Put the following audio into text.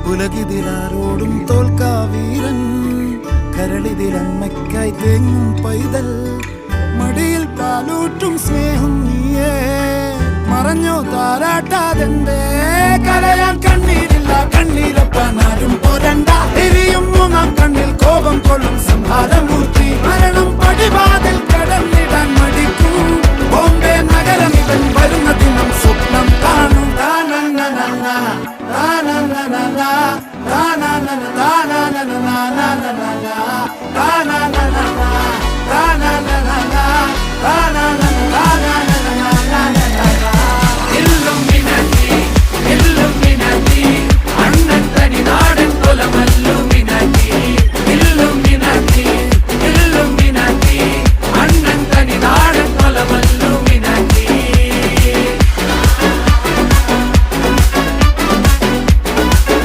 ഉലകിതിലാരോടും തോൽക്കാ വീരൻ കരളിതിലമ്മയ്ക്കായി തേങ്ങും പൈതൽ മടിയിൽ പാലൂറ്റും സ്നേഹം നീയേ മറഞ്ഞോ താരാട്ടാതെന്തേ കരയാൻ കണ്ണീരില്ല കണ്ണീരപ്പാനാരും പോരണ്ട എരിയും മൂന്നാം കണ്ണിൽ കോപം കൊള്ളും സംഹാരമൂർത്തി മരണം പടിവാതിൽ കടന്നിടാൻ മടിക്കും ബോംബെ നഗരം ഇവൻ വരുന്ന ദിനം സ്വപ്നം കാണും താനന്നനന്ന താനന്നനന്ന താനന്നന താനന്നന താനന്നന താനന്നന താനന്നന